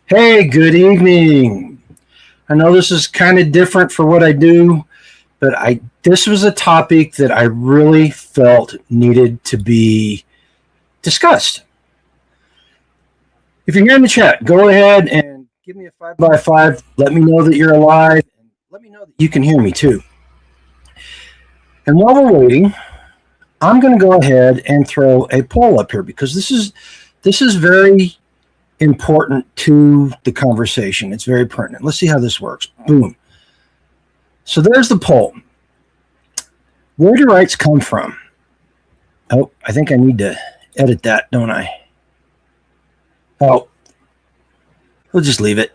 Hey, good evening. I know this is kind of different for what I do, but this was a topic that I really felt needed to be discussed. If you're here in the chat, go ahead and give me a 5x5. Let me know that you're alive, and let me know that you can hear me too. And while we're waiting, I'm going to go ahead and throw a poll up here because this is very important to the conversation. It's very pertinent. Let's see how this works. Boom. So there's the poll. Where do rights come from? Oh, I think I need to edit that, don't I? Oh, we'll just leave it.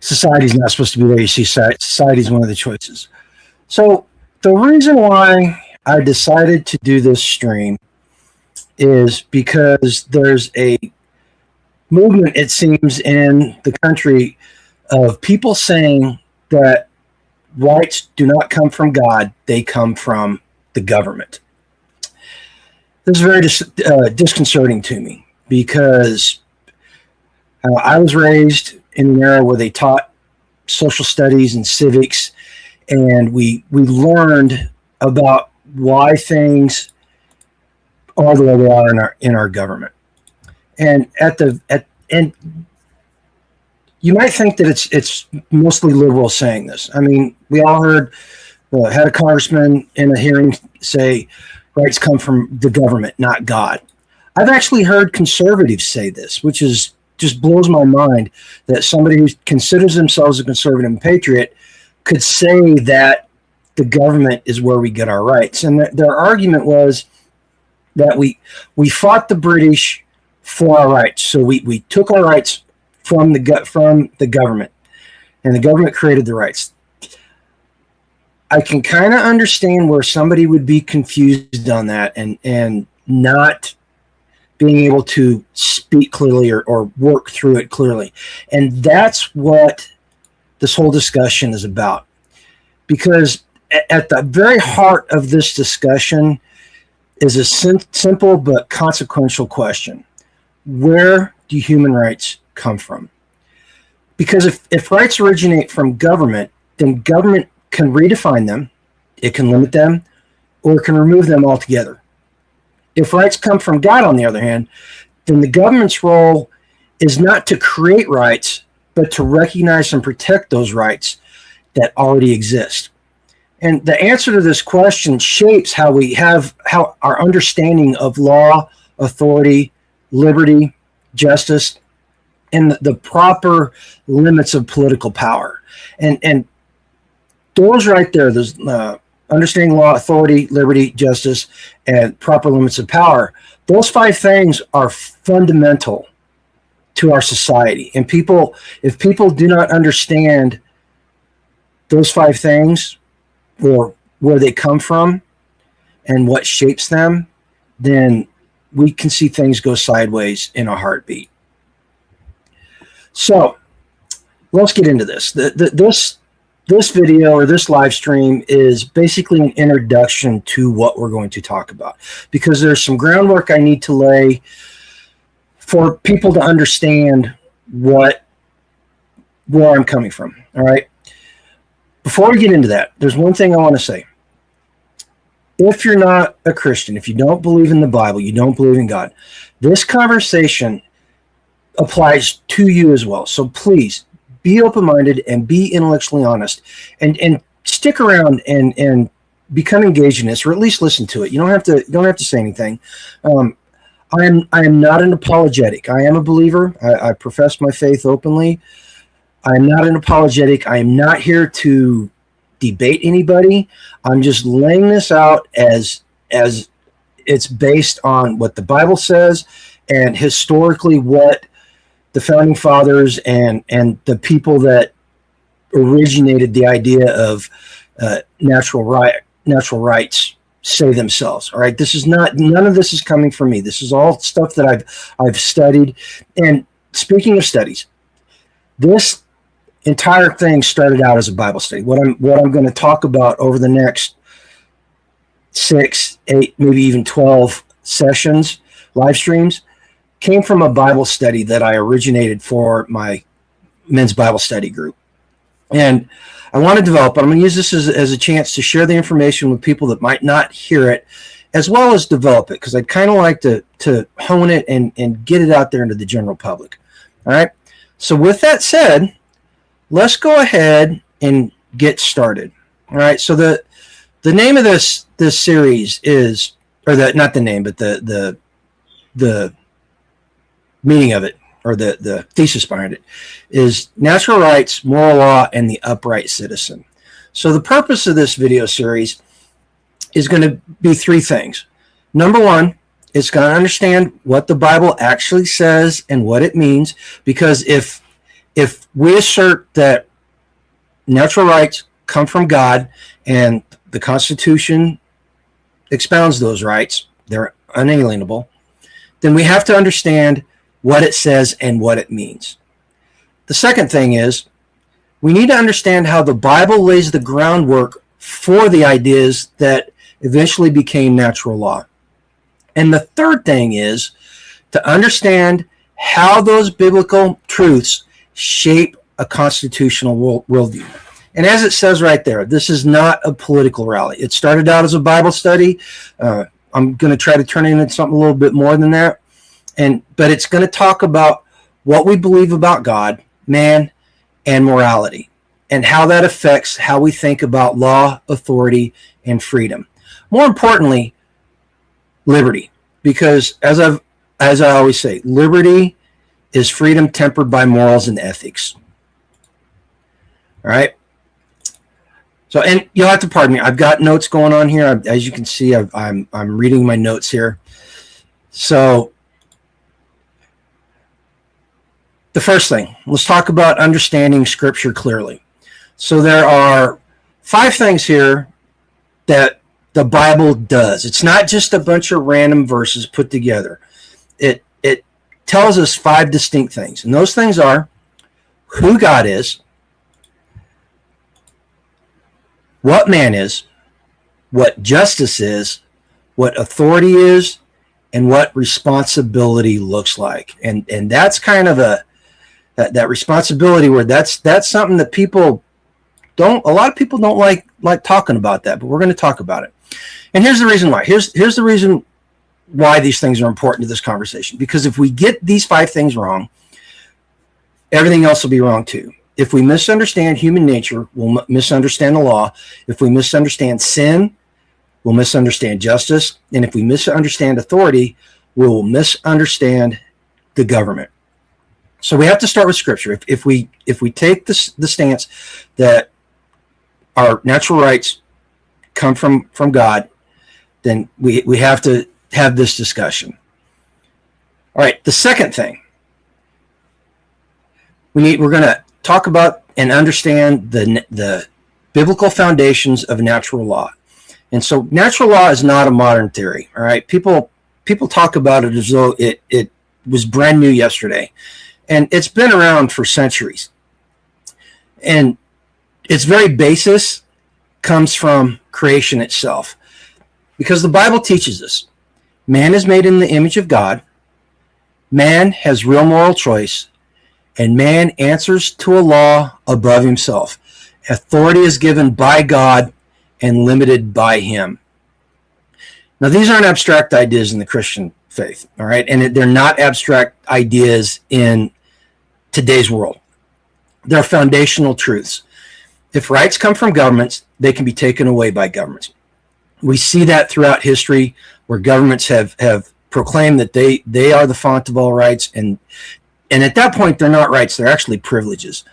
Society's not supposed to be there. You see, society's one of the choices. So the reason why I decided to do this stream is because there's a movement, it seems, in the country of people saying that rights do not come from God, they come from the government. This is very disconcerting to me because I was raised in an era where they taught social studies and civics, and we learned about why things are the way they are in our government. And and you might think that it's mostly liberals saying this. I mean, we all heard had a congressman in a hearing say rights come from the government, not God. I've actually heard conservatives say this, which is just blows my mind that somebody who considers themselves a conservative and patriot could say that the government is where we get our rights. And their argument was that we fought the British for our rights. So we took our rights from the government, and the government created the rights. I can kind of understand where somebody would be confused on that and not being able to speak clearly or work through it clearly. And that's what this whole discussion is about. Because at the very heart of this discussion is a simple but consequential question. Where do human rights come from? Because if rights originate from government, then government can redefine them, it can limit them, or it can remove them altogether. If rights come from God, on the other hand, then the government's role is not to create rights, but to recognize and protect those rights that already exist. And the answer to this question shapes how our understanding of law, authority, liberty, justice, and the proper limits of political power. And those right there, those understanding law, authority, liberty, justice, and proper limits of power, those five things are fundamental to our society. And if people do not understand those five things, or where they come from and what shapes them, then we can see things go sideways in a heartbeat. So let's get into this. This video or this live stream is basically an introduction to what we're going to talk about, because there's some groundwork I need to lay for people to understand where I'm coming from. All right. Before we get into that, there's one thing I want to say. If you're not a Christian, if you don't believe in the Bible, you don't believe in God, this conversation applies to you as well. So please be open-minded and be intellectually honest, and stick around and become engaged in this, or at least listen to it. You don't have to say anything. I am not an apologetic. I am a believer. I profess my faith openly. I am not an apologetic. I am not here to debate anybody. I'm just laying this out as it's based on what the Bible says and historically what the founding fathers and the people that originated the idea of natural rights say themselves. All right, none of this is coming from me. This is all stuff that I've studied. And speaking of studies, this entire thing started out as a Bible study. What I'm going to talk about over the next 6, 8, maybe even 12 sessions, live streams, came from a Bible study that I originated for my men's Bible study group. And I want to develop it. I'm going to use this as a chance to share the information with people that might not hear it, as well as develop it, because I'd kind of like to hone it and get it out there into the general public. All right. So with that said, let's go ahead and get started. All right. So the name of this series is, or not the name, but the meaning of it, or the thesis behind it, is Natural Rights, Moral Law, and the Upright Citizen. So the purpose of this video series is going to be three things. Number one, it's going to understand what the Bible actually says and what it means, because if we assert that natural rights come from God and the Constitution expounds those rights, they're unalienable, then we have to understand what it says and what it means. The second thing is we need to understand how the Bible lays the groundwork for the ideas that eventually became natural law. And the third thing is to understand how those biblical truths shape a constitutional worldview. And as it says right there, this is not a political rally. It started out as a Bible study. I'm going to try to turn it into something a little bit more than that. But it's going to talk about what we believe about God, man, and morality, and how that affects how we think about law, authority, and freedom. More importantly, liberty, because as I always say, liberty is freedom tempered by morals and ethics. All right. So, and you'll have to pardon me. I've got notes going on here. As you can see, I'm reading my notes here. So, the first thing, let's talk about understanding Scripture clearly. So there are 5 things here that the Bible does. It's not just a bunch of random verses put together. It tells us 5 distinct things. And those things are who God is, what man is, what justice is, what authority is, and what responsibility looks like. And that's kind of that responsibility word, that's something that a lot of people don't like talking about that, but we're going to talk about it. And here's the reason why. Here's the reason why these things are important to this conversation. Because if we get these 5 things wrong, everything else will be wrong too. If we misunderstand human nature, we'll misunderstand the law. If we misunderstand sin, we'll misunderstand justice. And if we misunderstand authority, we'll misunderstand the government. So we have to start with Scripture. If we take the stance that our natural rights come from God, then we have to have this discussion. All right. The second thing we're going to talk about and understand the biblical foundations of natural law. And so natural law is not a modern theory. All right. People talk about it as though it was brand new yesterday. And it's been around for centuries. And its very basis comes from creation itself. Because the Bible teaches us, man is made in the image of God, man has real moral choice, and man answers to a law above himself. Authority is given by God and limited by him. Now, these aren't abstract ideas in the Christian faith, all right? And they're not abstract ideas in today's world. They're foundational truths. If rights come from governments, they can be taken away by governments. We see that throughout history where governments have proclaimed that they are the font of all rights, and at that point, they're not rights, they're actually privileges.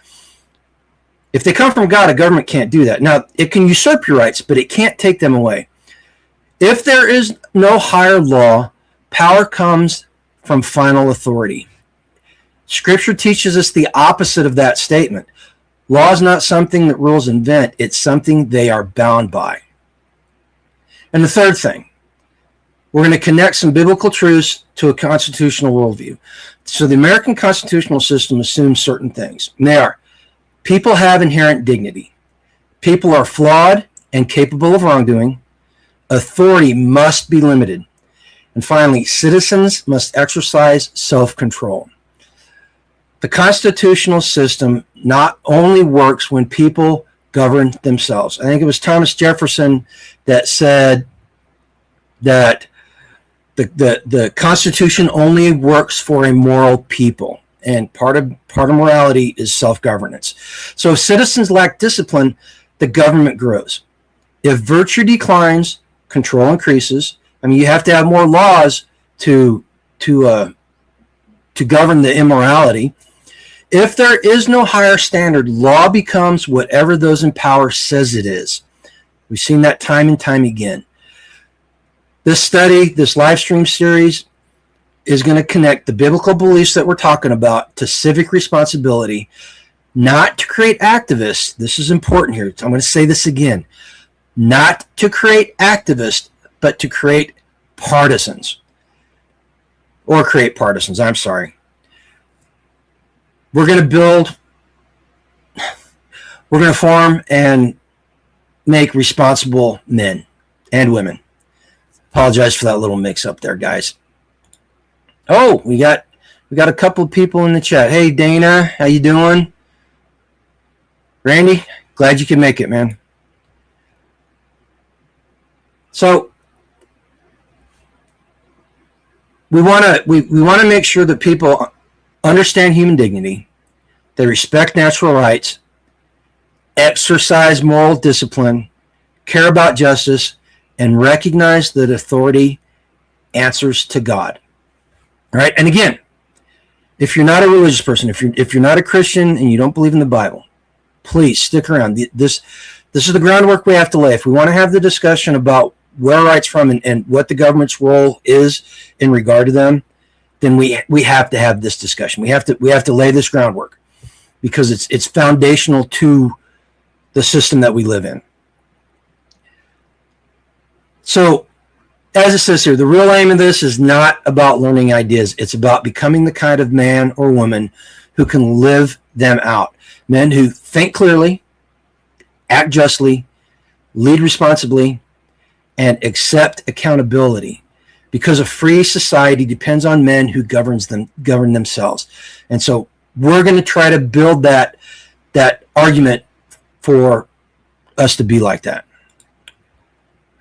If they come from God, a government can't do that. Now, it can usurp your rights, but it can't take them away. If there is no higher law, power comes from final authority. Scripture teaches us the opposite of that statement. Law is not something that rules invent. It's something they are bound by. And the third thing, we're going to connect some biblical truths to a constitutional worldview. So the American constitutional system assumes certain things. And they are, people have inherent dignity. People are flawed and capable of wrongdoing. Authority must be limited. And finally, citizens must exercise self-control. The constitutional system not only works when people govern themselves. I think it was Thomas Jefferson that said that the Constitution only works for a moral people, and part of morality is self-governance. So if citizens lack discipline, the government grows. If virtue declines, control increases. I mean, you have to have more laws to govern the immorality. If there is no higher standard, law becomes whatever those in power says it is. We've seen that time and time again. This study, this live stream series, is going to connect the biblical beliefs that we're talking about to civic responsibility, not to create activists. This is important here. I'm going to say this again. Not to create activists, but to create partisans. Or create partisans, I'm sorry. We're going to form and make responsible men and women. Apologize for that little mix up there, guys. Oh, we got a couple of people in the chat. Hey, Dana, how you doing? Randy, glad you can make it, man. So we want to make sure that people understand human dignity, they respect natural rights, exercise moral discipline, care about justice, and recognize that authority answers to God. All right. And again, if you're not a religious person, if you're not a Christian and you don't believe in the Bible, please stick around. This is the groundwork we have to lay. If we want to have the discussion about where our rights from and what the government's role is in regard to them, then we have to have this discussion. We have to lay this groundwork because it's foundational to the system that we live in. So, as it says here, the real aim of this is not about learning ideas. It's about becoming the kind of man or woman who can live them out. Men who think clearly, act justly, lead responsibly, and accept accountability. Because a free society depends on men who govern themselves. And so we're going to try to build that argument for us to be like that.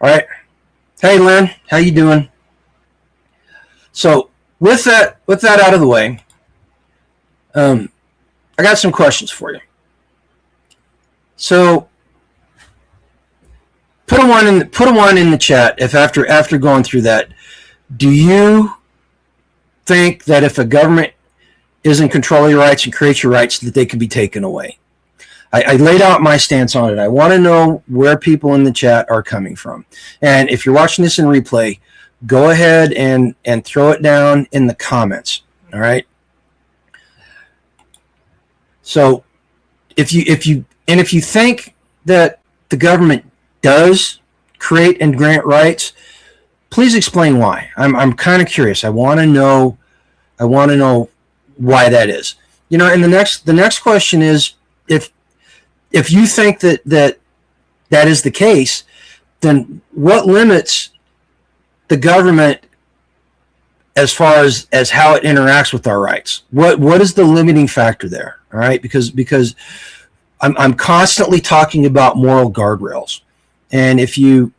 All right. Hey, Lynn, how you doing? So with that out of the way, I got some questions for you. So put a one in the chat if after going through that, do you think that if a government is in control of your rights and creates your rights, that they can be taken away? I laid out my stance on it. I want to know where people in the chat are coming from. And if you're watching this in replay, go ahead and throw it down in the comments. All right. So if you think that the government does create and grant rights, please explain why. I'm kind of curious. I want to know why that is. You know, and the next question is, if you think that is the case, then what limits the government as far as how it interacts with our rights? What is the limiting factor there? All right, because I'm constantly talking about moral guardrails, and if you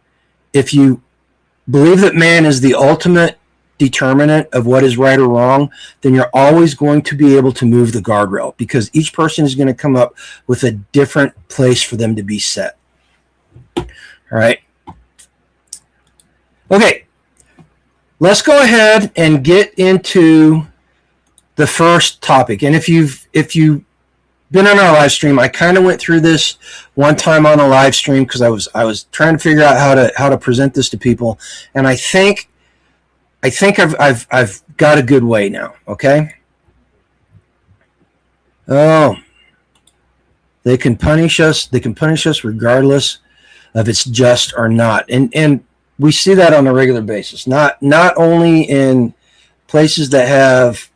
believe that man is the ultimate determinant of what is right or wrong, then you're always going to be able to move the guardrail because each person is going to come up with a different place for them to be set. All right. Okay. Let's go ahead and get into the first topic. And if you've been on our live stream, I kind of went through this one time on a live stream because I was trying to figure out how to present this to people, and I think I've got a good way now. Okay. Oh, they can punish us. They can punish us regardless of it's just or not, and we see that on a regular basis. Not only in places that have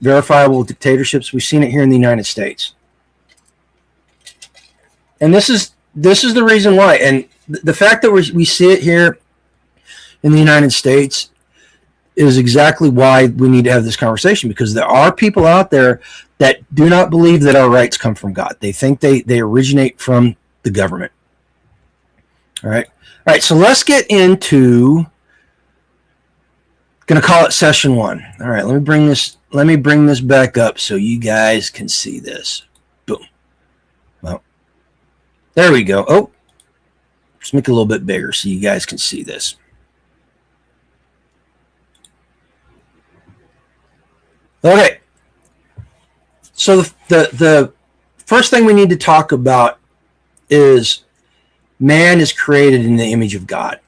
verifiable dictatorships. We've seen it here in the United States. And this is the reason why. And the fact that we see it here in the United States is exactly why we need to have this conversation, because there are people out there that do not believe that our rights come from God. They think they originate from the government. All right. So let's get into. Going to call it session 1. All right. Let me bring this back up so you guys can see this. Boom. Well, there we go. Oh, let's make it a little bit bigger so you guys can see this. Okay. So the first thing we need to talk about is man is created in the image of God.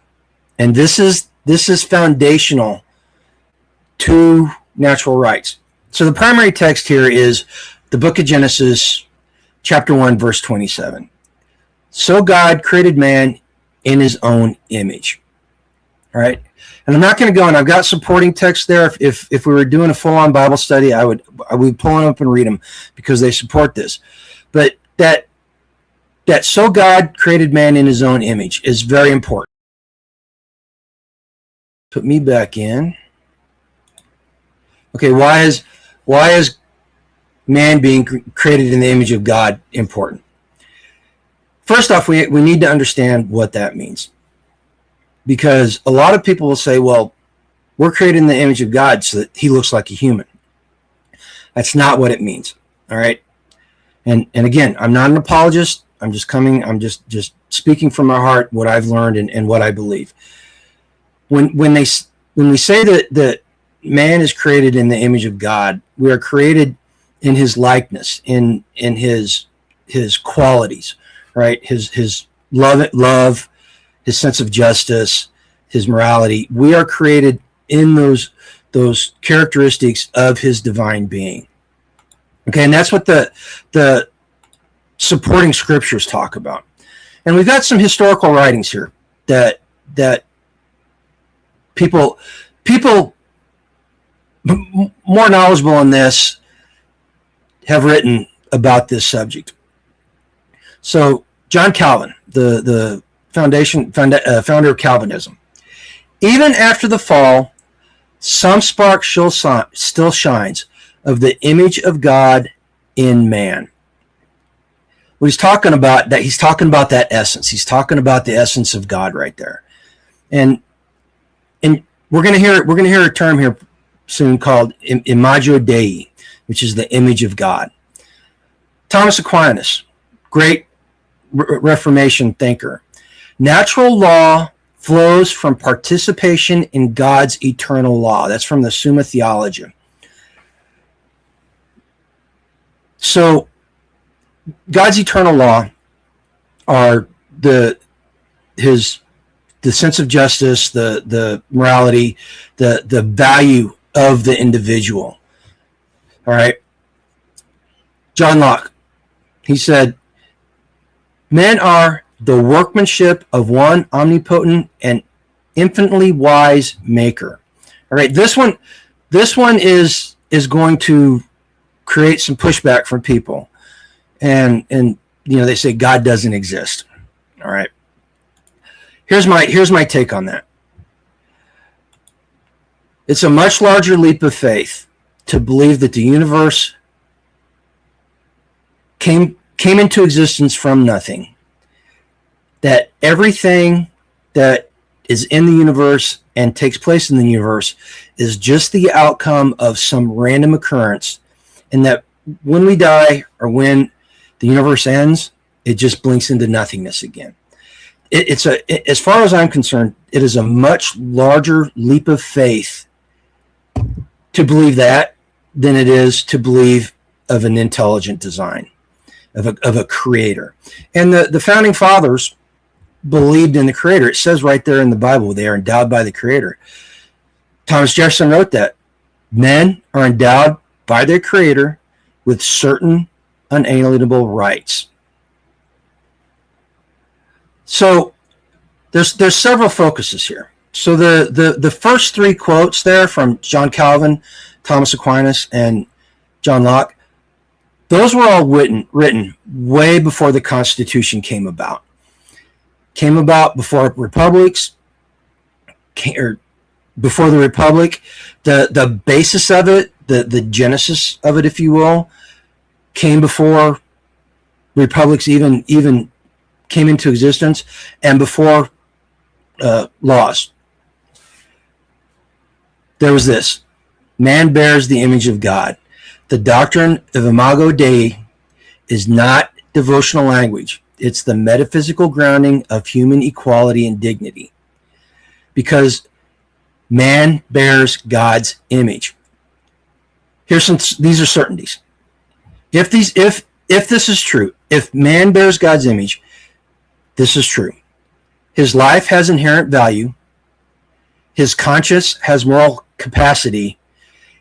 And this is foundational to natural rights. So the primary text here is the book of Genesis, chapter 1, verse 27. So God created man in his own image. All right. And I'm not going to go, and I've got supporting text there. If we were doing a full-on Bible study, I would pull them up and read them because they support this. But that so God created man in his own image is very important. Put me back in. Okay, why is man being created in the image of God important? First off, we need to understand what that means. Because a lot of people will say, well, we're created in the image of God so that he looks like a human. That's not what it means. All right. And again, I'm not an apologist. I'm just speaking from my heart, what I've learned and what I believe. When we say that man is created in the image of God, we are created in his likeness, in his qualities, right? His love, his sense of justice, his morality. We are created in those characteristics of his divine being. Okay, and that's what the supporting scriptures talk about. And we've got some historical writings here that people more knowledgeable on this have written about this subject. So John Calvin, the founder of Calvinism. Even after the fall, some spark still shines of the image of God in man. What he's talking about, that essence. He's talking about the essence of God right there. And we're going to hear a term here soon called imago Dei, which is the image of God. Thomas Aquinas, great Reformation thinker. Natural law flows from participation in God's eternal law. That's from the Summa Theologia. So God's eternal law are the sense of justice, the morality, the value of the individual. All right. John Locke, he said, men are the workmanship of one omnipotent and infinitely wise maker. All right. This one is going to create some pushback from people. And they say God doesn't exist. All right. Here's my take on that. It's a much larger leap of faith to believe that the universe came into existence from nothing. That everything that is in the universe and takes place in the universe is just the outcome of some random occurrence, and that when we die or when the universe ends, it just blinks into nothingness again. As far as I'm concerned, it is a much larger leap of faith to believe that than it is to believe of an intelligent design, of a creator. And the founding fathers believed in the creator. It says right there in the Bible, they are endowed by the creator. Thomas Jefferson wrote that men are endowed by their creator with certain unalienable rights. So there's several focuses here. So the first three quotes there from John Calvin, Thomas Aquinas, and John Locke, those were all written way before the Constitution came about. Came about before republics, before the Republic, the basis of it, the genesis of it, if you will, came before republics even came into existence, and before laws. There was this: man bears the image of God. The doctrine of Imago Dei is not devotional language. It's the metaphysical grounding of human equality and dignity, because man bears God's image. These are certainties. If this is true, if man bears God's image, this is true. His life has inherent value. His conscience has moral capacity.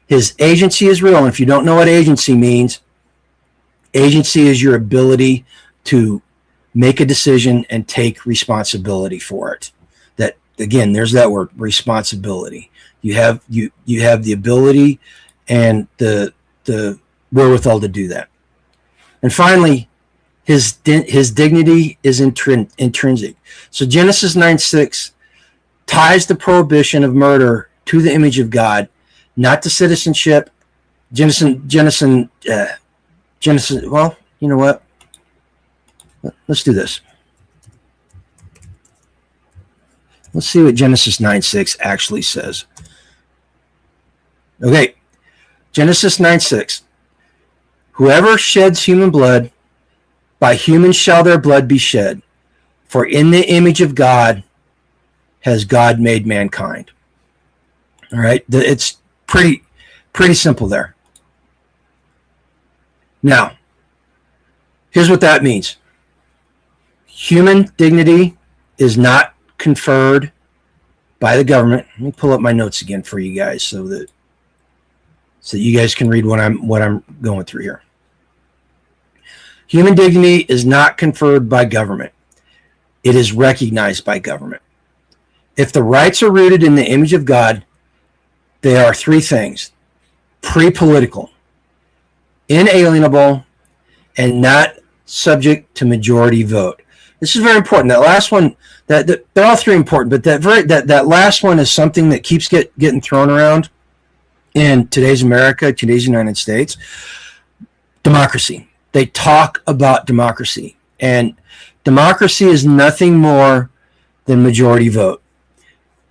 His agency is real. And if you don't know what agency means, agency is your ability to make a decision and take responsibility for it. That, again, there's that word, responsibility. You have the ability and the wherewithal to do that. And finally, his dignity is intrinsic. So Genesis 9:6 ties the prohibition of murder to the image of God, not to citizenship. Genesis. Well, you know what? Let's do this. Let's see what Genesis 9:6 actually says. Okay, Genesis 9:6. Whoever sheds human blood, by humans shall their blood be shed. For in the image of God has God made mankind. All right, it's pretty simple there. Now, here's what that means. Human dignity is not conferred by the government. Let me pull up my notes again for you guys so that you guys can read what I'm going through here. Human dignity is not conferred by government. It is recognized by government. If the rights are rooted in the image of God, they are three things: pre-political, inalienable, and not subject to majority vote. This is very important. That last one, they're all three important, but that last one is something that keeps getting thrown around in today's America, today's United States. Democracy. They talk about democracy, and democracy is nothing more than majority vote.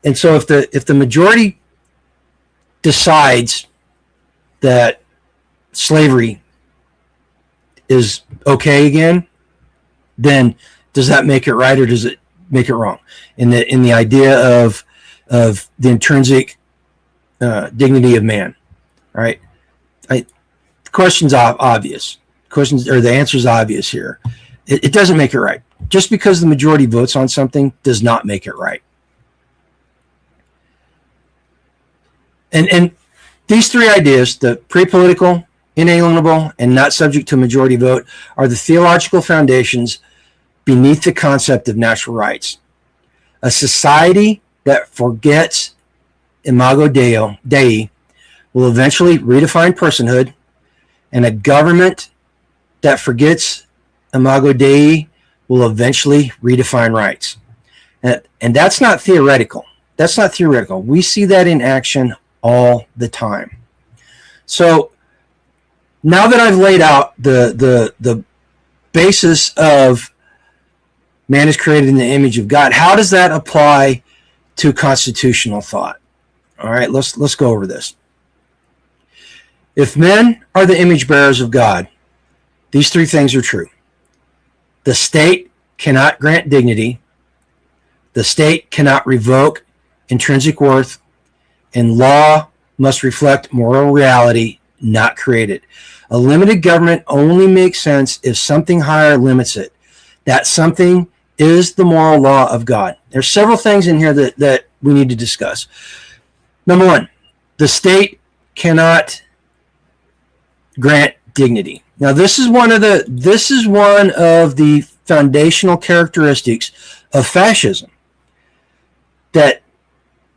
And so if the majority decides that slavery is okay again, then does that make it right or does it make it wrong? In the idea of the intrinsic dignity of man, right? The question's obvious. The answer's obvious here. It doesn't make it right. Just because the majority votes on something does not make it right. And these three ideas, the pre-political, inalienable, and not subject to a majority vote, are the theological foundations beneath the concept of natural rights. A society that forgets Imago Dei will eventually redefine personhood, and a government that forgets Imago Dei will eventually redefine rights. And that's not theoretical. That's not theoretical. We see that in action all the time. So now that I've laid out the basis of man is created in the image of God, how does that apply to constitutional thought? All right, let's go over this. If men are the image bearers of God, these three things are true. The state cannot grant dignity. The state cannot revoke intrinsic worth. And law must reflect moral reality, not create it. A limited government only makes sense if something higher limits it. That something is the moral law of God. There's several things in here that we need to discuss. Number one, the state cannot grant dignity. Now, this is one of the foundational characteristics of fascism. That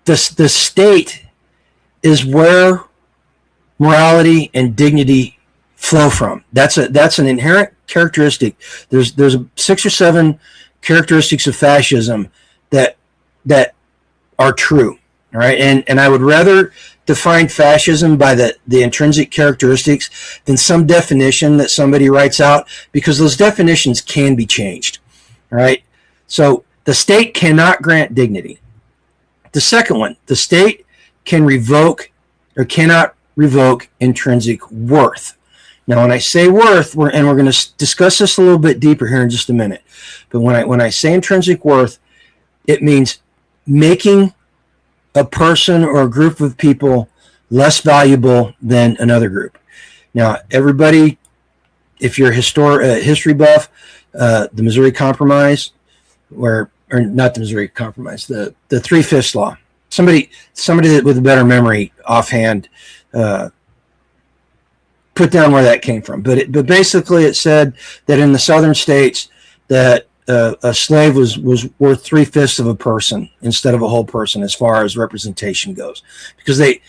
the state is where morality and dignity flow from. That's an inherent characteristic. There's 6 or 7 characteristics of fascism that are true. All right, and I would rather define fascism by the intrinsic characteristics than some definition that somebody writes out, because those definitions can be changed. All right, so the state cannot grant dignity. The second one, the state can revoke or cannot revoke intrinsic worth. Now, when I say worth, we're going to discuss this a little bit deeper here in just a minute. But when I say intrinsic worth, it means making a person or a group of people less valuable than another group. Now, everybody, if you're a history buff, the Missouri Compromise, or not the Missouri Compromise, the 3/5 law. Somebody with a better memory offhand put down where that came from. But basically it said that in the southern states that a slave was worth 3/5 of a person instead of a whole person as far as representation goes, because they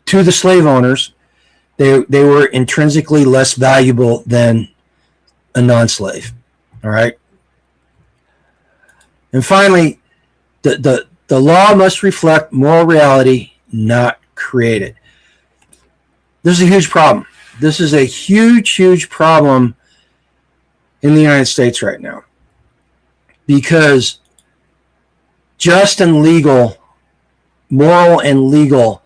to the slave owners they were intrinsically less valuable than a non-slave. All right. And finally, the law must reflect moral reality, not create it. This is a huge problem. This is a huge problem in the United States right now, because just and legal, moral and legal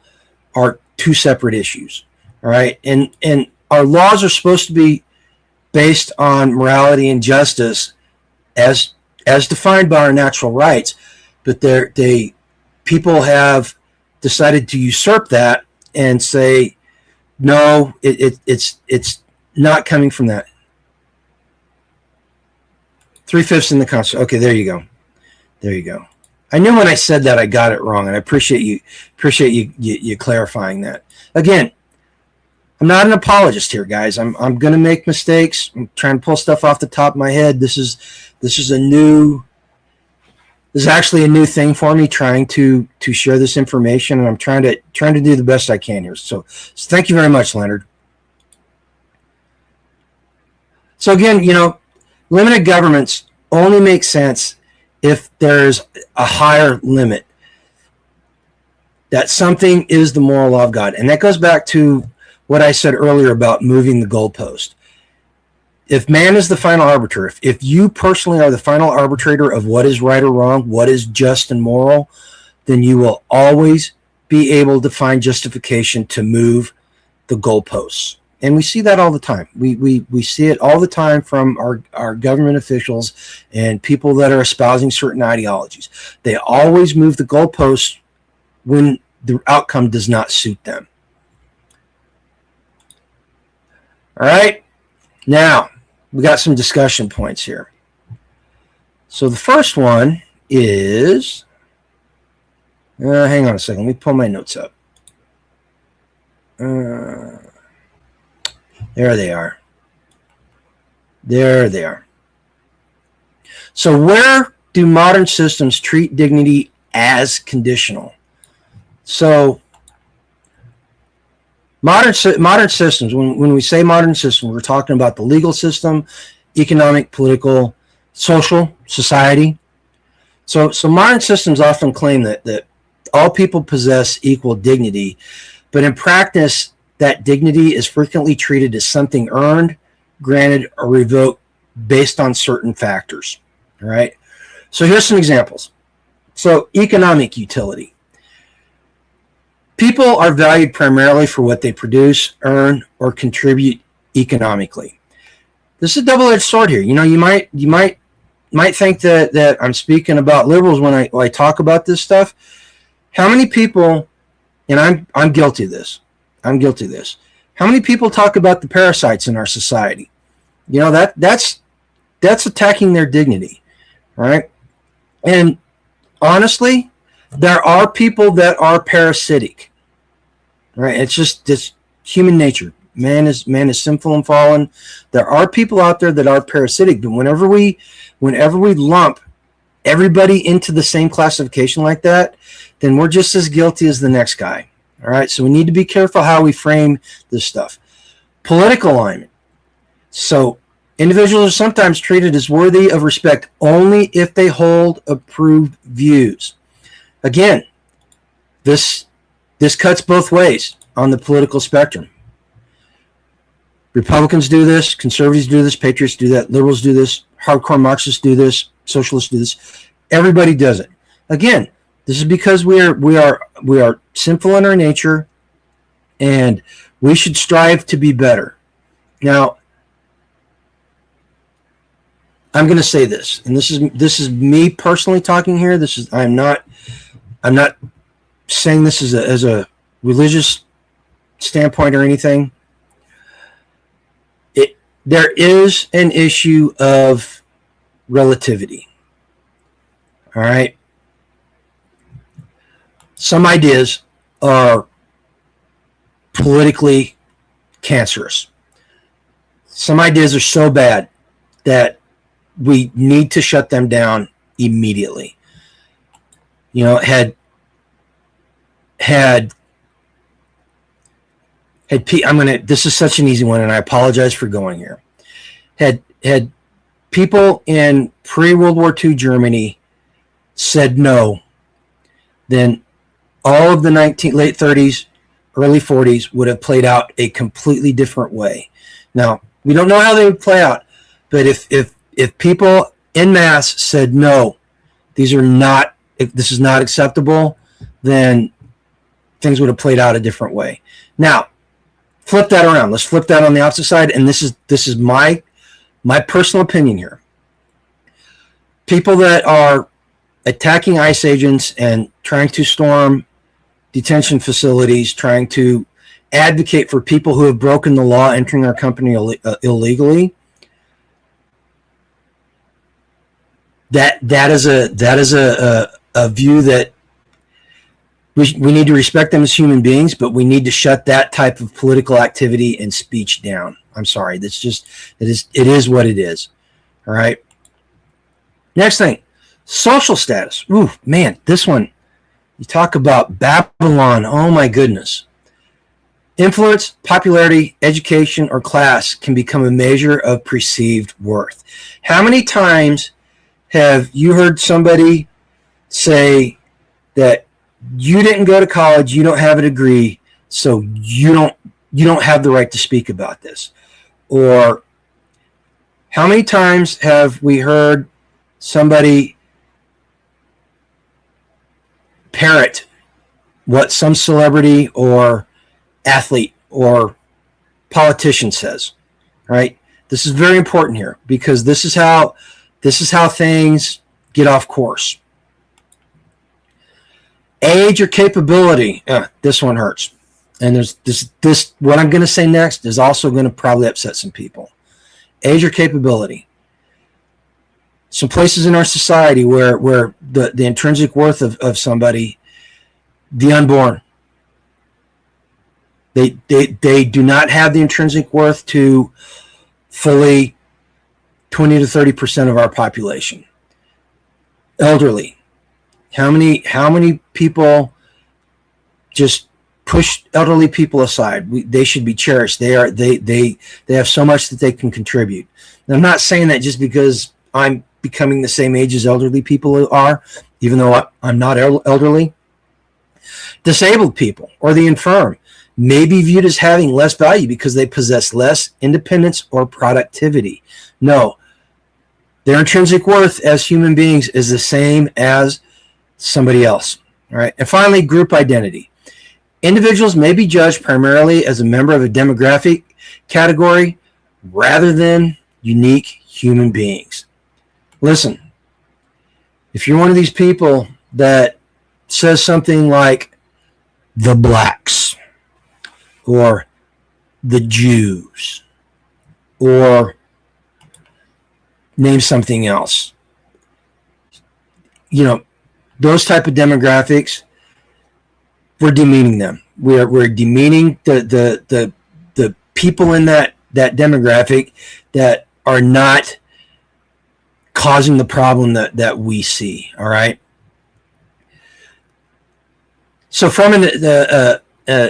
are two separate issues. All right. And our laws are supposed to be based on morality and justice as defined by our natural rights, but people have decided to usurp that and say, no, it's not coming from that. 3/5 in the Constitution. Okay, there you go. I knew when I said that I got it wrong, and I appreciate you clarifying that. Again, I'm not an apologist here, guys. I'm going to make mistakes. I'm trying to pull stuff off the top of my head. This is actually a new thing for me, trying to share this information, and I'm trying to do the best I can here. So thank you very much, Leonard. So again, limited governments only make sense if there's a higher limit, that something is the moral law of God. And that goes back to what I said earlier about moving the goalpost. If man is the final arbiter, if you personally are the final arbitrator of what is right or wrong, what is just and moral, then you will always be able to find justification to move the goalposts. And we see that all the time. We see it all the time from our government officials and people that are espousing certain ideologies. They always move the goalposts when the outcome does not suit them. All right. Now, we got some discussion points here. So the first one is, hang on a second. Let me pull my notes up. There they are. There they are. So where do modern systems treat dignity as conditional? So modern systems, when we say modern systems, we're talking about the legal system, economic, political, social, society. So modern systems often claim that all people possess equal dignity, but in practice, that dignity is frequently treated as something earned, granted, or revoked based on certain factors. All right. So here's some examples. So economic utility. People are valued primarily for what they produce, earn, or contribute economically. This is a double-edged sword here. You might think that I'm speaking about liberals when I talk about this stuff. How many people, and I'm guilty of this. How many people talk about the parasites in our society? That's attacking their dignity, right? And honestly, there are people that are parasitic, right? It's human nature. Man is sinful and fallen. There are people out there that are parasitic, but whenever we lump everybody into the same classification like that, then we're just as guilty as the next guy. All right, so we need to be careful how we frame this stuff. Political alignment. So individuals are sometimes treated as worthy of respect only if they hold approved views. Again, this cuts both ways on the political spectrum. Republicans do this, conservatives do this, patriots do that, liberals do this, hardcore Marxists do this, socialists do this. Everybody does it. Again, this is because we are sinful in our nature, and we should strive to be better. Now, I'm going to say this, and this is me personally talking here. I'm not saying this as a religious standpoint or anything. There is an issue of relativity. All right. Some ideas are politically cancerous. Some ideas are so bad that we need to shut them down immediately. This is such an easy one, and I apologize for going here. Had people in pre-World War II Germany said no, then all of the late 30s, early 40s would have played out a completely different way. Now, we don't know how they would play out, but if people en masse said no, this is not acceptable, then things would have played out a different way. Now, flip that around. Let's flip that on the opposite side, and this is my personal opinion here. People that are attacking ICE agents and trying to storm detention facilities, trying to advocate for people who have broken the law entering our country illegally, that is a view that we need to respect them as human beings, but we need to shut that type of political activity and speech down. I'm sorry. It is what it is. All right. Next thing, social status. Ooh, man, this one, you talk about Babylon. Oh my goodness. Influence, popularity, education, or class can become a measure of perceived worth. How many times have you heard somebody say that you didn't go to college, you don't have a degree, so you don't have the right to speak about this? Or how many times have we heard somebody parrot what some celebrity or athlete or politician says, right? This is very important here, because this is how things get off course. Age or capability. This one hurts. And there's this what I'm going to say next is also going to probably upset some people. Age or capability. Some places in our society where the intrinsic worth of somebody, the unborn, they do not have the intrinsic worth to fully 20 to 30% of our population. Elderly. How many people just push elderly people aside? They should be cherished. They have so much that they can contribute. And I'm not saying that just because I'm becoming the same age as elderly people are, even though I'm not elderly. Disabled people or the infirm may be viewed as having less value because they possess less independence or productivity. No, their intrinsic worth as human beings is the same as somebody else. All right. And finally, group identity. Individuals may be judged primarily as a member of a demographic category rather than unique human beings. Listen, if you're one of these people that says something like the blacks or the Jews or name something else, those type of demographics, we're demeaning them. We're demeaning the people in that demographic that are not causing the problem that we see. All right. So from the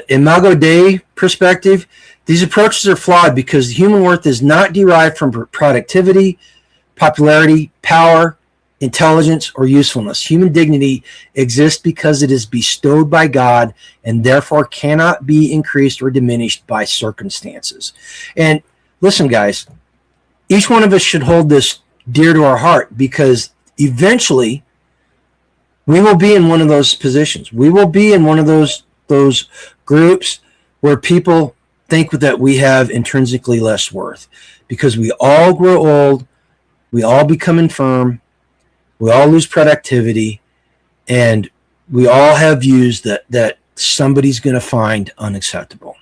Imago Dei perspective, these approaches are flawed because human worth is not derived from productivity, popularity, power, intelligence, or usefulness. Human dignity exists because it is bestowed by God and therefore cannot be increased or diminished by circumstances. And listen, guys, each one of us should hold this dear to our heart, because eventually we will be in one of those positions. We will be in one of those groups where people think that we have intrinsically less worth, because we all grow old, we all become infirm, we all lose productivity, and we all have views that somebody's going to find unacceptable.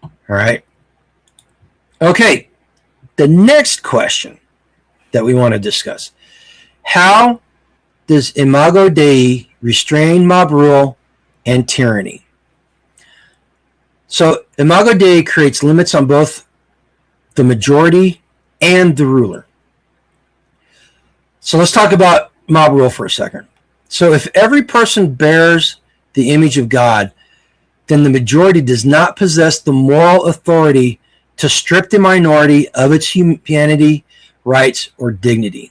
All right. Okay. The next question that we want to discuss: how does Imago Dei restrain mob rule and tyranny? So Imago Dei creates limits on both the majority and the ruler. So let's talk about mob rule for a second. So if every person bears the image of God, then the majority does not possess the moral authority to strip the minority of its humanity, rights, or dignity.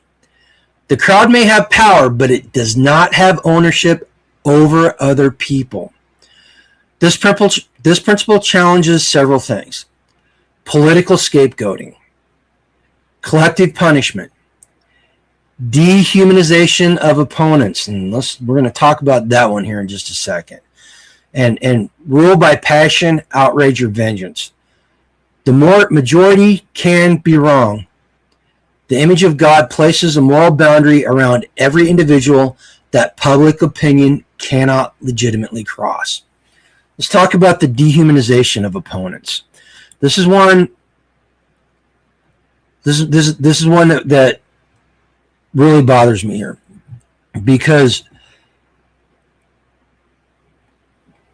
The crowd may have power, but it does not have ownership over other people. This principle challenges several things: political scapegoating, collective punishment, dehumanization of opponents, and we're going to talk about that one here in just a second, and rule by passion, outrage, or vengeance. The majority can be wrong. The image of God places a moral boundary around every individual that public opinion cannot legitimately cross. Let's talk about the dehumanization of opponents. This is one. This is one that really bothers me here, because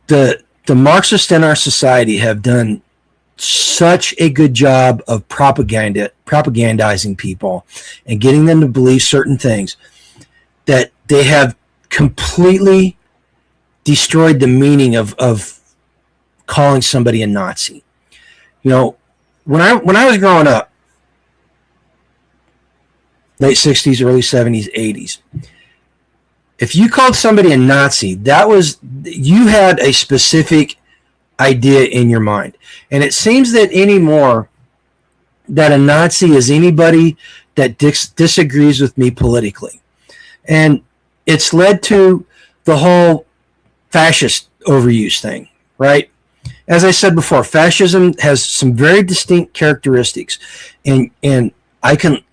the Marxists in our society have done such a good job of propagandizing people and getting them to believe certain things that they have completely destroyed the meaning of calling somebody a Nazi. You know, when I was growing up, late 60s, early 70s, 80s, if you called somebody a Nazi, you had a specific idea in your mind. And it seems that anymore that a Nazi is anybody that disagrees with me politically. And it's led to the whole fascist overuse thing, right? As I said before, fascism has some very distinct characteristics, and I can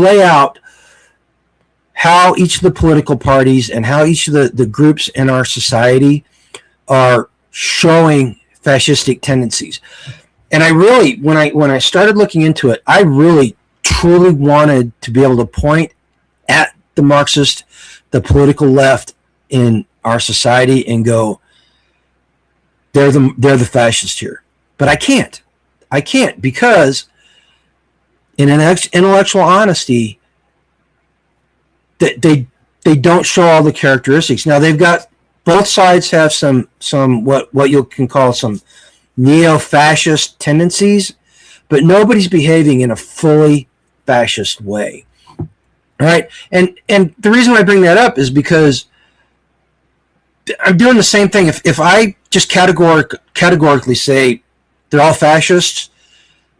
lay out how each of the political parties and how each of the groups in our society are showing fascistic tendencies. And I really, when I started looking into it, I really truly wanted to be able to point at the Marxist, the political left in our society and go, they're the fascists here. But I can't because in intellectual honesty, they don't show all the characteristics. Now they've got, both sides have some what you can call some neo-fascist tendencies, but nobody's behaving in a fully fascist way. All right? And the reason I bring that up is because I'm doing the same thing. If I just categorically say they're all fascists,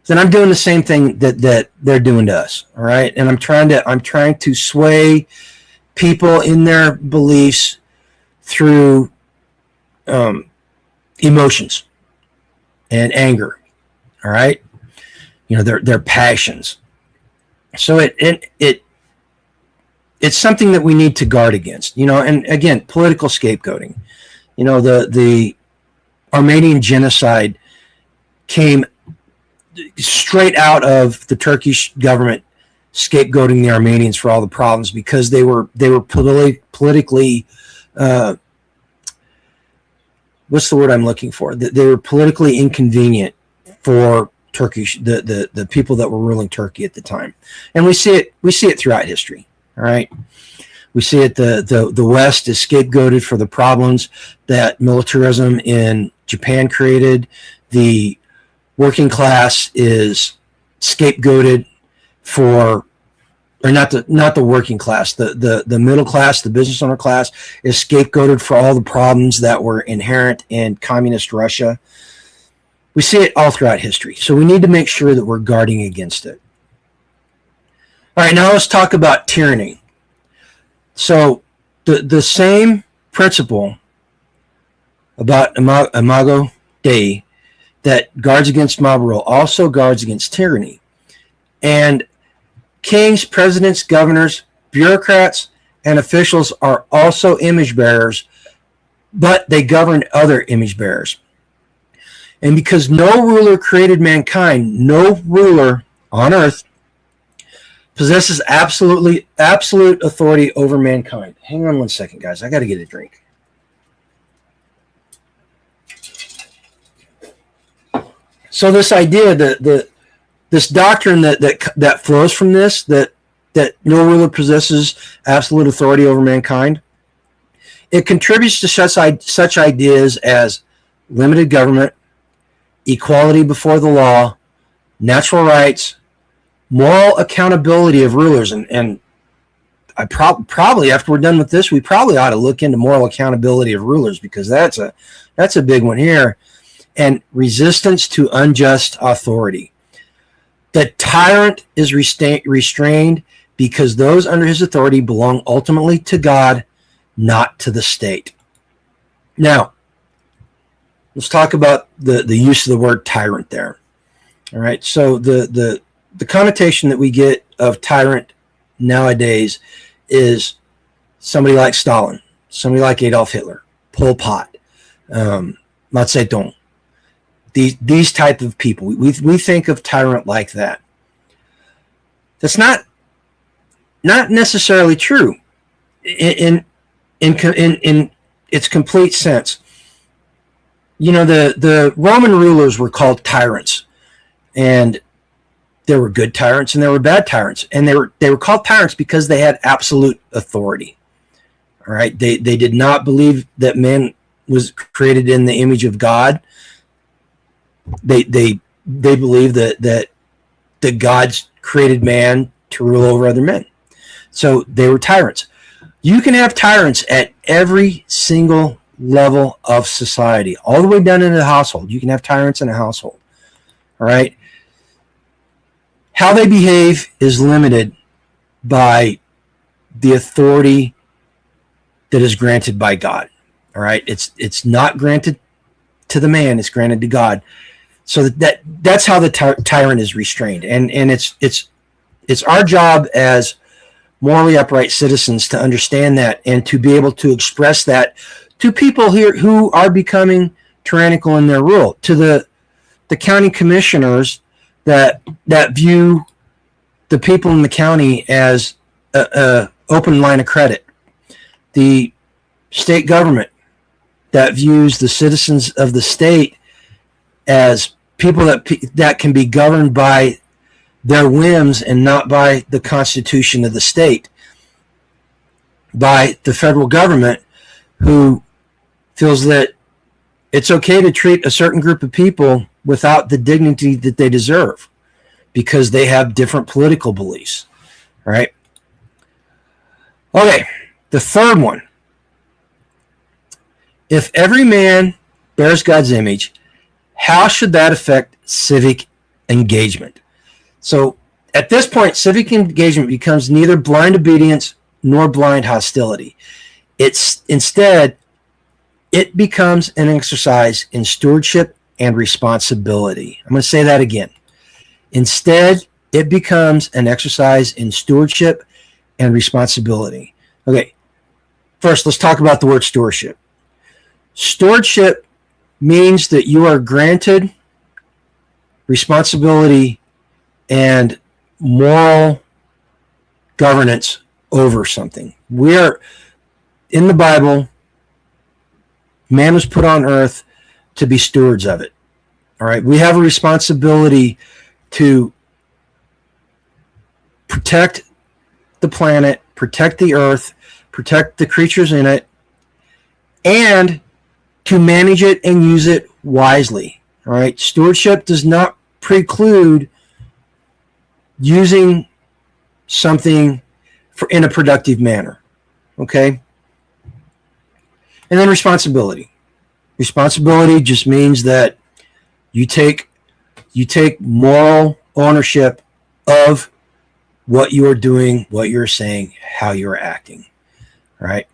then I'm doing the same thing that they're doing to us. All right? And I'm trying to sway people in their beliefs through emotions and anger. All right, you know, their passions. So it's something that we need to guard against. You know, and again, political scapegoating. You know, the Armenian genocide came straight out of the Turkish government scapegoating the Armenians for all the problems because they were politically what's the word I'm looking for? They were politically inconvenient for Turkish the people that were ruling Turkey at the time, and we see it throughout history. All right, we see it. The West is scapegoated for the problems that militarism in Japan created. The working class is scapegoated for or not the working class, the middle class, the business owner class is scapegoated for all the problems that were inherent in communist Russia. We see it all throughout history. So we need to make sure that we're guarding against it. All right, now let's talk about tyranny. So the same principle about Imago Dei that guards against mob rule also guards against tyranny. And kings, presidents, governors, bureaucrats, and officials are also image bearers, but they govern other image bearers. And because no ruler created mankind, no ruler on earth possesses absolute authority over mankind. Hang on one second, guys. I got to get a drink. So this idea that this doctrine that flows from this, that no ruler possesses absolute authority over mankind, it contributes to such ideas as limited government, equality before the law, natural rights, moral accountability of rulers. And I probably, after we're done with this, we probably ought to look into moral accountability of rulers, because that's a big one here. And resistance to unjust authority. The tyrant is restrained because those under his authority belong ultimately to God, not to the state. Now, let's talk about the use of the word tyrant there. All right, so the connotation that we get of tyrant nowadays is somebody like Stalin, somebody like Adolf Hitler, Pol Pot, Mao Zedong. These type of people, we think of tyrant like that. That's not necessarily true in its complete sense. You know, the Roman rulers were called tyrants, and there were good tyrants and there were bad tyrants, and they were called tyrants because they had absolute authority. All right, they did not believe that man was created in the image of God. They believe that God's created man to rule over other men. So they were tyrants. You can have tyrants at every single level of society, all the way down into the household. You can have tyrants in a household. All right. How they behave is limited by the authority that is granted by God. All right. It's not granted to the man, it's granted to God. So that's how the tyrant is restrained, and it's our job as morally upright citizens to understand that and to be able to express that to people here who are becoming tyrannical in their rule, to the county commissioners that view the people in the county as a open line of credit, the state government that views the citizens of the state as people that can be governed by their whims and not by the Constitution of the state, by the federal government, who feels that it's okay to treat a certain group of people without the dignity that they deserve because they have different political beliefs. All right. Okay, the third one. If every man bears God's image, how should that affect civic engagement? So at this point, civic engagement becomes neither blind obedience nor blind hostility. Instead, it becomes an exercise in stewardship and responsibility. I'm going to say that again. Instead, it becomes an exercise in stewardship and responsibility. Okay, first, let's talk about the word stewardship. Stewardship means that you are granted responsibility and moral governance over something. We are, in the Bible, man was put on earth to be stewards of it. All right, we have a responsibility to protect the planet, protect the earth, protect the creatures in it, and to manage it and use it wisely. All right, stewardship does not preclude using something in a productive manner. Okay? And then responsibility. Responsibility just means that you take moral ownership of what you are doing, what you're saying, how you're acting. Right?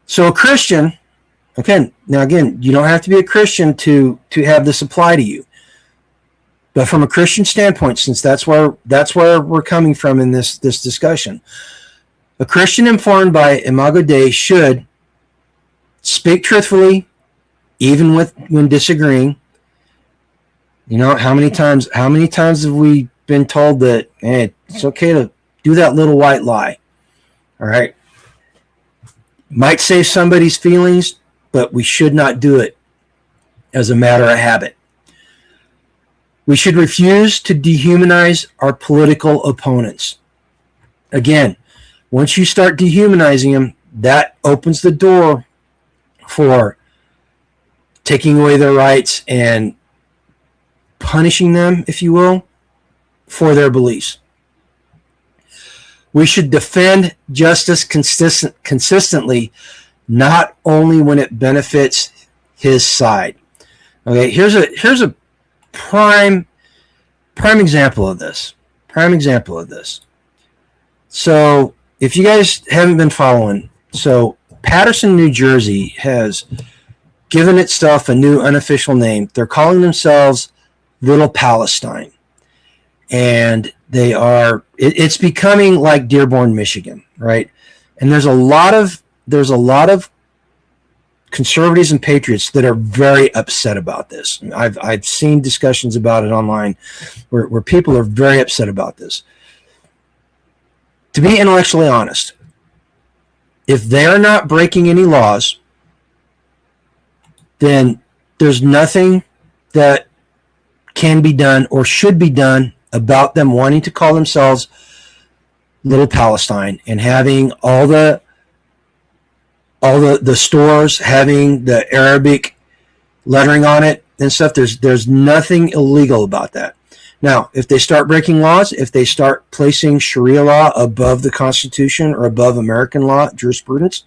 So a Christian, again, you don't have to be a Christian to have this apply to you. But from a Christian standpoint, since that's where we're coming from in this discussion, a Christian informed by Imago Dei should speak truthfully, even when disagreeing. You know, how many times have we been told that, hey, it's okay to do that little white lie? All right. Might save somebody's feelings, but we should not do it as a matter of habit. We should refuse to dehumanize our political opponents. Again, once you start dehumanizing them, that opens the door for taking away their rights and punishing them, if you will, for their beliefs. We should defend justice consistently, not only when it benefits his side. Okay, here's a prime example of this. So if you guys haven't been following, so Paterson, New Jersey has given itself a new unofficial name. They're calling themselves Little Palestine. And it's becoming like Dearborn, Michigan, right? And there's a lot of conservatives and patriots that are very upset about this. I've seen discussions about it online where people are very upset about this. To be intellectually honest, if they're not breaking any laws, then there's nothing that can be done or should be done about them wanting to call themselves Little Palestine and having all the stores having the Arabic lettering on it and stuff. There's nothing illegal about that. Now, if they start breaking laws, if they start placing Sharia law above the Constitution or above American law jurisprudence,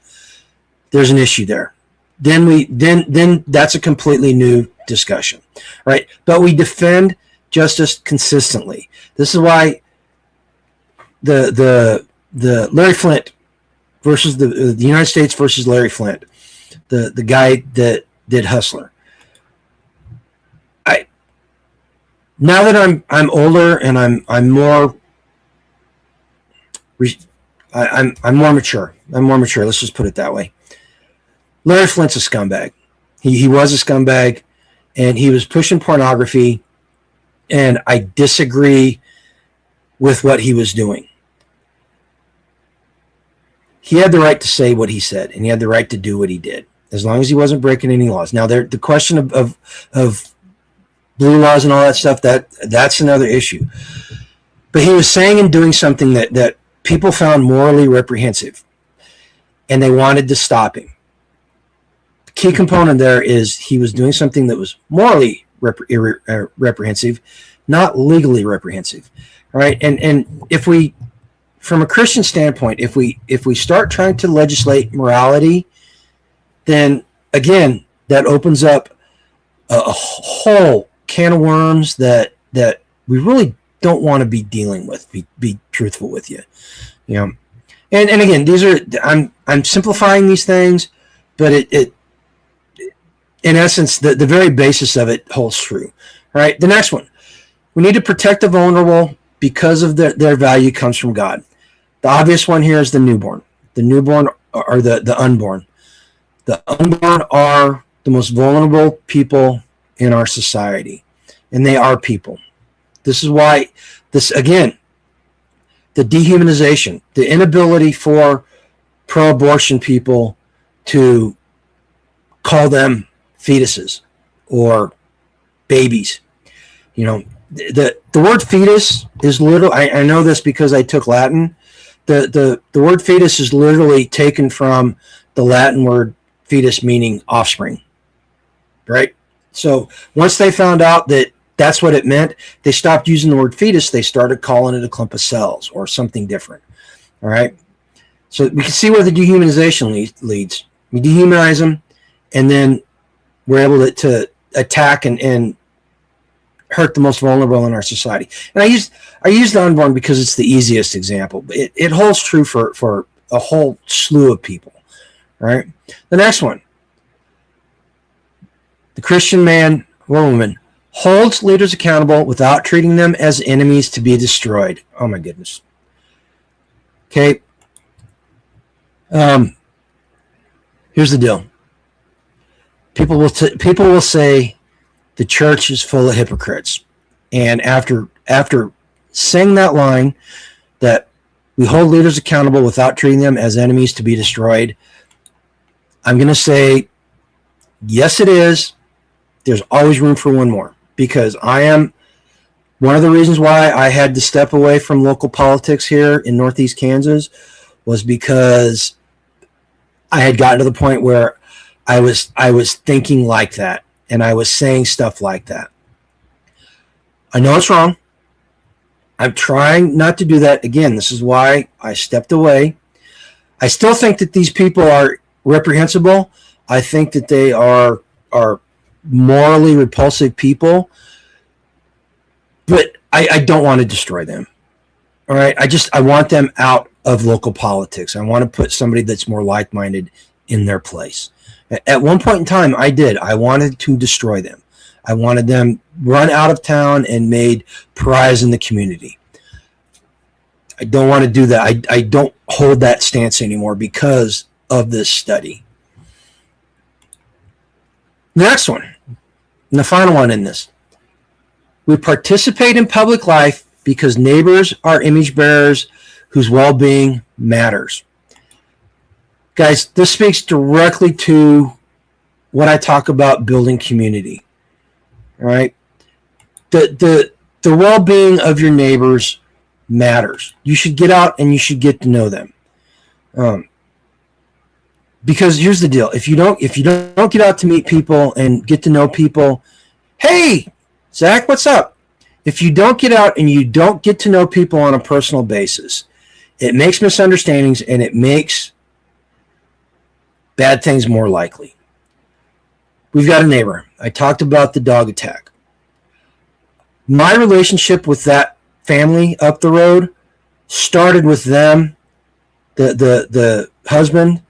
there's an issue there. Then that's a completely new discussion, right? But we defend justice consistently. This is why the Larry Flint versus the United States versus Larry Flint, the guy that did Hustler. Now that I'm older and I'm more mature. I'm more mature. Let's just put it that way. Larry Flint's a scumbag. He was a scumbag, and he was pushing pornography, and I disagree with what he was doing. He had the right to say what he said, and he had the right to do what he did, as long as he wasn't breaking any laws. Now, the question of blue laws and all that stuff, that's another issue. But he was saying and doing something that people found morally reprehensible, and they wanted to stop him. The key component there is he was doing something that was morally reprehensible, not legally reprehensible. All right, and if we, from a Christian standpoint, if we start trying to legislate morality, then again that opens up a whole can of worms that we really don't want to be dealing with. Be truthful with you, you know. And again, these are I'm simplifying these things, but it in essence the very basis of it holds true. All right, the next one, we need to protect the vulnerable because of their value comes from God. The obvious one here is the newborn. The newborn are the unborn. The unborn are the most vulnerable people in our society, and they are people. This is why again, the dehumanization, the inability for pro-abortion people to call them fetuses or babies. You know, the word fetus is literally, I know this because I took Latin. The word fetus is literally taken from the Latin word fetus, meaning offspring, right? So once they found out that that's what it meant. They stopped using the word fetus. They started calling it a clump of cells or something different. All right. So we can see where the dehumanization leads. We dehumanize them, and then we're able to attack and hurt the most vulnerable in our society. And I use the unborn because it's the easiest example. But it holds true for a whole slew of people. All right. The next one. The Christian man or woman holds leaders accountable without treating them as enemies to be destroyed. Oh my goodness. Okay. Here's the deal. People will say the church is full of hypocrites, and after saying that line that we hold leaders accountable without treating them as enemies to be destroyed, I'm going to say yes, it is. There's always room for one more, because I am one of the reasons why I had to step away from local politics here in Northeast Kansas was because I had gotten to the point where I was thinking like that, and I was saying stuff like that. I know it's wrong. I'm trying not to do that again. This is why I stepped away. I still think that these people are reprehensible. I think that they are morally repulsive people, but I don't want to destroy them. All right. I want them out of local politics. I want to put somebody that's more like-minded in their place. At one point in time, I wanted to destroy them. I wanted them run out of town and made pariahs in the community. I don't want to do that. I don't hold that stance anymore because of this study. The next one, and the final one in this. We participate in public life because neighbors are image bearers whose well-being matters. Guys, this speaks directly to what I talk about building community. All right? The well-being of your neighbors matters. You should get out and you should get to know them. Because here's the deal. If you don't get out to meet people and get to know people, hey, Zach, what's up? If you don't get out and you don't get to know people on a personal basis, it makes misunderstandings and it makes bad things more likely. We've got a neighbor. I talked about the dog attack. My relationship with that family up the road started with them, the husband,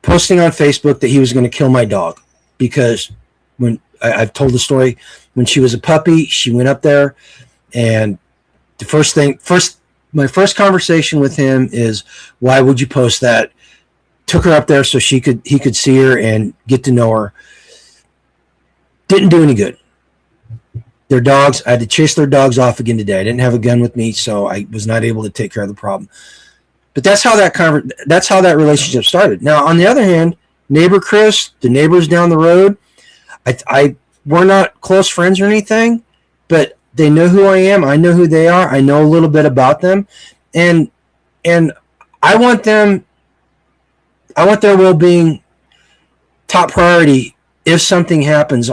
posting on Facebook that he was going to kill my dog because when I've told the story, when she was a puppy, she went up there, and my first conversation with him is, why would you post that? Took her up there so he could see her and get to know her. Didn't do any good. Their dogs, I had to chase their dogs off again today. I didn't have a gun with me, so I was not able to take care of the problem. But that's how that relationship started. Now, on the other hand, neighbor Chris, the neighbors down the road, we're not close friends or anything, but they know who I am. I know who they are. I know a little bit about them, and I want their well-being top priority. If something happens,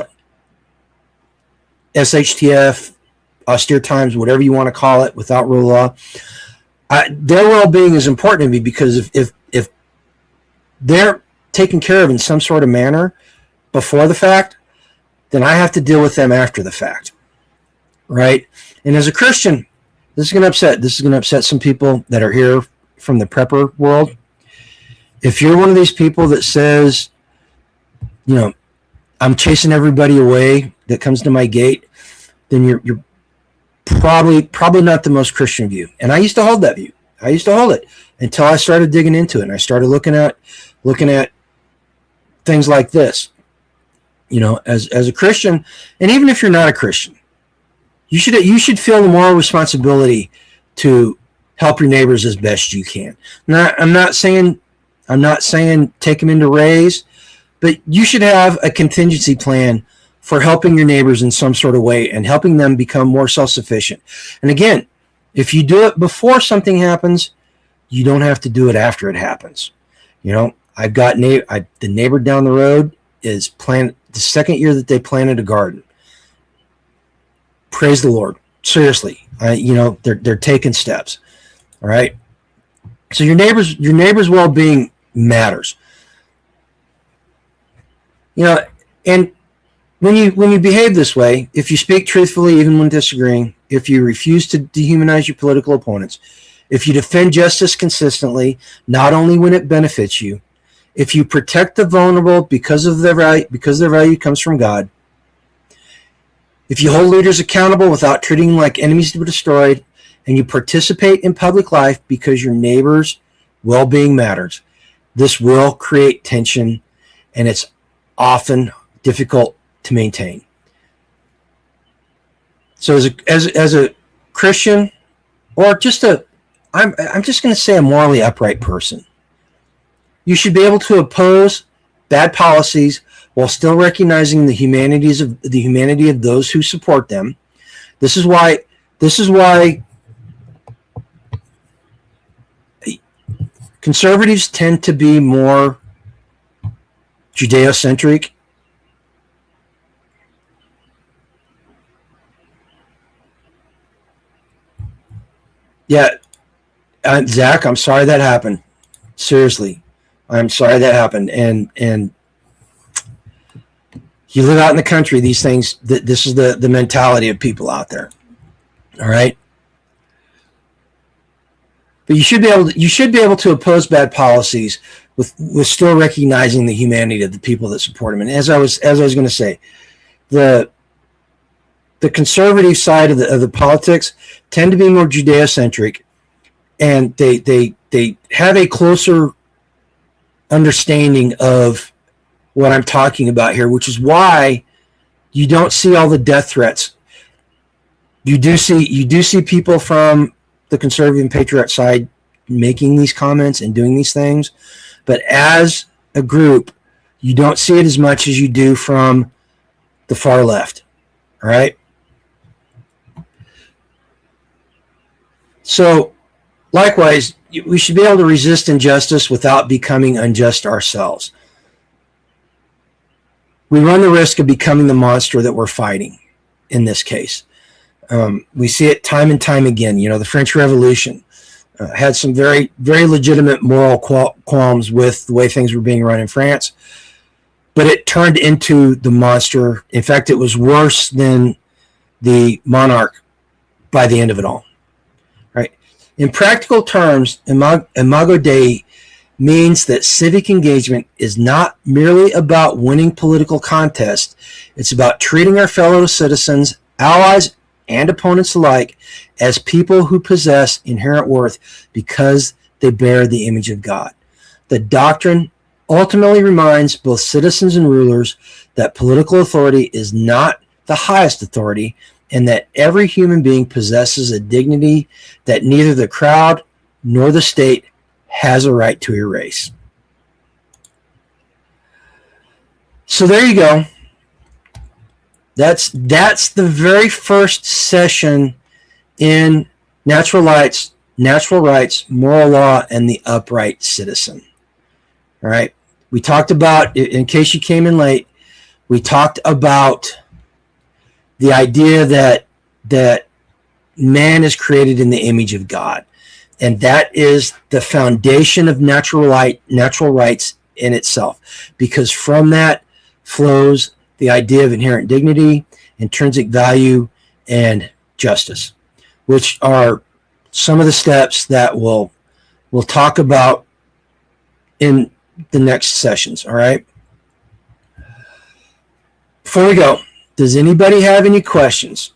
SHTF, austere times, whatever you want to call it, without rule of law, their well-being is important to me, because if they're taken care of in some sort of manner before the fact, then I have to deal with them after the fact, right? And as a Christian, this is going to upset some people that are here from the prepper world. If you're one of these people that says, I'm chasing everybody away that comes to my gate, then you're probably not the most Christian view. And I used to hold that view. I used to hold it until I started digging into it, and I started looking at things like this. As a Christian, and even if you're not a Christian, you should feel the moral responsibility to help your neighbors as best you can. Now, I'm not saying take them into raise, but you should have a contingency plan for helping your neighbors in some sort of way and helping them become more self-sufficient. And again, if you do it before something happens, you don't have to do it after it happens. I've got the neighbor down the road is planting the second year that they planted a garden. praise the Lord. Seriously, they're taking steps. All right. So your neighbor's well-being matters. And when you behave this way, if you speak truthfully even when disagreeing, if you refuse to dehumanize your political opponents, if you defend justice consistently, not only when it benefits you, if you protect the vulnerable because their value comes from God, if you hold leaders accountable without treating them like enemies to be destroyed, and you participate in public life because your neighbor's well-being matters, this will create tension, and it's often difficult to maintain. So as a Christian, or I'm just going to say a morally upright person, you should be able to oppose bad policies while still recognizing the humanity of those who support them. This is why conservatives tend to be more Judeo-centric. Yeah, Zach, I'm sorry that happened. Seriously, I'm sorry that happened. And you live out in the country, these things, this is the mentality of people out there. All right. But you should be able to oppose bad policies with still recognizing the humanity of the people that support them. And as I was going to say, the conservative side of the politics tend to be more Judeo-centric, and they have a closer understanding of what I'm talking about here, which is why you don't see all the death threats. You do see people from the conservative and patriot side making these comments and doing these things, but as a group, you don't see it as much as you do from the far left. All right. So, likewise, we should be able to resist injustice without becoming unjust ourselves. We run the risk of becoming the monster that we're fighting in this case. We see it time and time again. The French Revolution had some very, very legitimate moral qualms with the way things were being run in France, but it turned into the monster. In fact, it was worse than the monarch by the end of it all. Right? In practical terms, Imago Dei means that civic engagement is not merely about winning political contests. It's about treating our fellow citizens, allies, and opponents alike as people who possess inherent worth because they bear the image of God. The doctrine ultimately reminds both citizens and rulers that political authority is not the highest authority, and that every human being possesses a dignity that neither the crowd nor the state has a right to erase. So there you go. That's the very first session in natural rights, moral law, and the upright citizen. All right. We talked about, in case you came in late, we talked about the idea that man is created in the image of God. And that is the foundation of natural rights in itself, because from that flows the idea of inherent dignity, intrinsic value, and justice, which are some of the steps that we'll talk about in the next sessions. All right. Before we go, does anybody have any questions?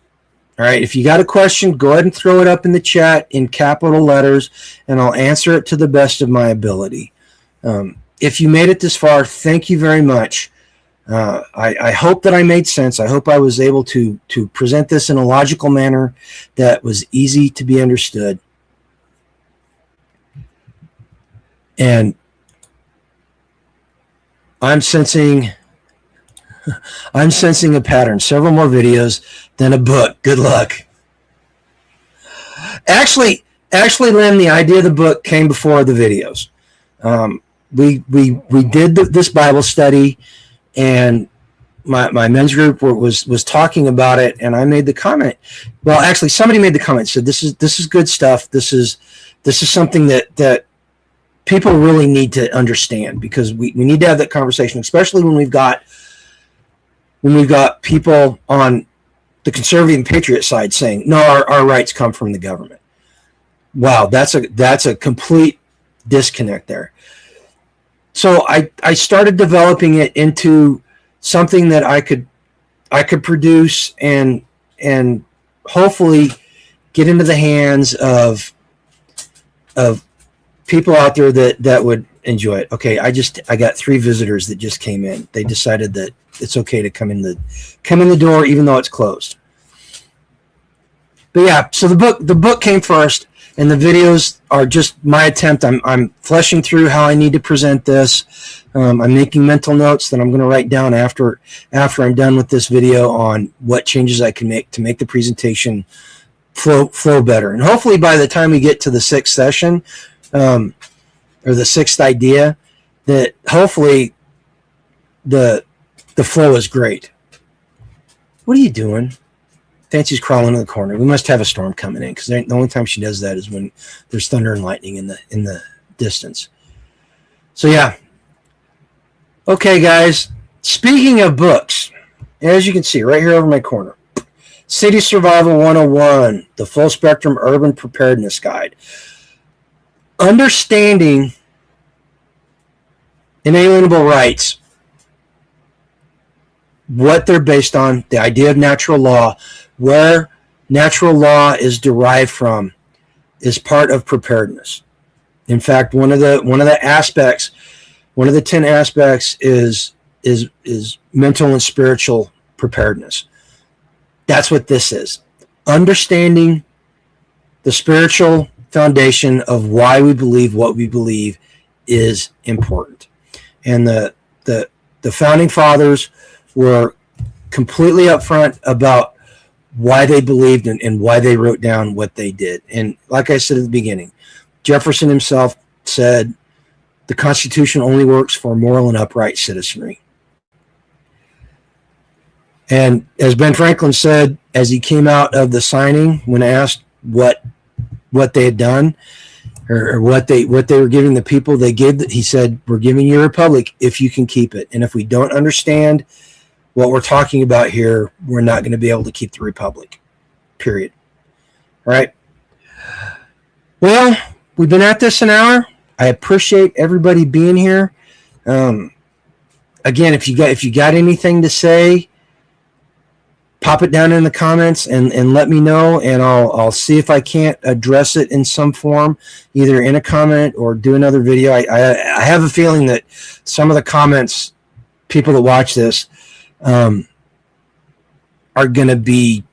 All right, if you got a question, go ahead and throw it up in the chat in capital letters, and I'll answer it to the best of my ability. If you made it this far, thank you very much. I hope that I made sense. I hope I was able to present this in a logical manner that was easy to be understood. And I'm sensing a pattern. Several more videos than a book. Good luck. Actually, Lynn, the idea of the book came before the videos. We did this Bible study, and my men's group was talking about it, and I made the comment. Well, actually, somebody made the comment, said this is good stuff. This is something that people really need to understand, because we need to have that conversation, especially when we've got people on the conservative and patriot side saying, no, our rights come from the government. Wow, that's a complete disconnect there. So I started developing it into something that I could produce and hopefully get into the hands of people out there that would enjoy it. Okay, I got 3 visitors that just came in. They decided that it's okay to come in the door even though it's closed. But yeah, so the book came first, and the videos are just my attempt. I'm fleshing through how I need to present this. I'm making mental notes that I'm going to write down after I'm done with this video on what changes I can make to make the presentation flow better. And hopefully by the time we get to the 6th session, or the 6th idea, that hopefully the flow is great. What are you doing? Fancy's crawling in the corner. We must have a storm coming in, because the only time she does that is when there's thunder and lightning in the distance. So yeah. Okay, guys. Speaking of books, as you can see right here over my corner, City Survival 101, the Full Spectrum Urban Preparedness Guide. Understanding inalienable rights, what they're based on, the idea of natural law, where natural law is derived from, is part of preparedness. In fact, one of the aspects, one of the 10 aspects is mental and spiritual preparedness. That's what this is. Understanding the spiritual foundation of why we believe what we believe is important. And the founding fathers were completely upfront about why they believed and why they wrote down what they did. And like I said at the beginning, Jefferson himself said the Constitution only works for moral and upright citizenry. And as Ben Franklin said, as he came out of the signing, when asked what they had done, or what they were giving the people, he said, we're giving you a republic if you can keep it. And if we don't understand what we're talking about here, we're not going to be able to keep the republic, period. All right. Well, we've been at this an hour. I appreciate everybody being here. Again, if you got anything to say, pop it down in the comments and let me know, and I'll see if I can't address it in some form, either in a comment or do another video. I have a feeling that some of the comments, people that watch this, are going to be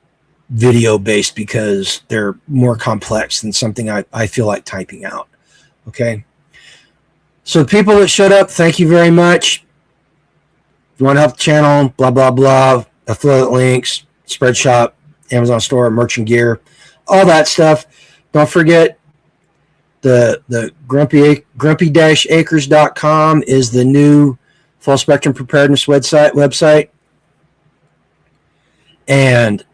video based, because they're more complex than something I feel like typing out. Okay. So people that showed up, thank you very much. If you want to help the channel, blah, blah, blah, affiliate links, spread shop, Amazon store, merchant gear, all that stuff. Don't forget the grumpy-acres.com is the new Full Spectrum Preparedness website. And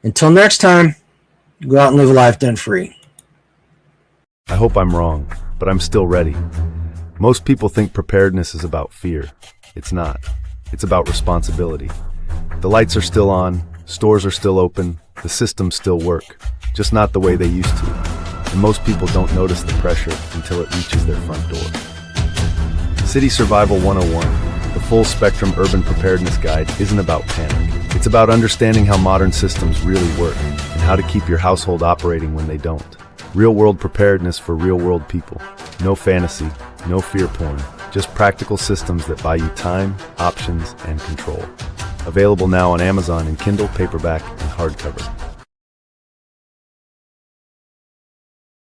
until next time, go out and live a life done free. I hope I'm wrong, but I'm still ready. Most people think preparedness is about fear. It's not. It's about responsibility. The lights are still on, stores are still open, the systems still work, just not the way they used to. And most people don't notice the pressure until it reaches their front door. City Survival 101, the Full Spectrum Urban Preparedness Guide, isn't about panic. It's about understanding how modern systems really work and how to keep your household operating when they don't. Real-world preparedness for real-world people. No fantasy, no fear porn, just practical systems that buy you time, options, and control. Available now on Amazon in Kindle, paperback, and hardcover.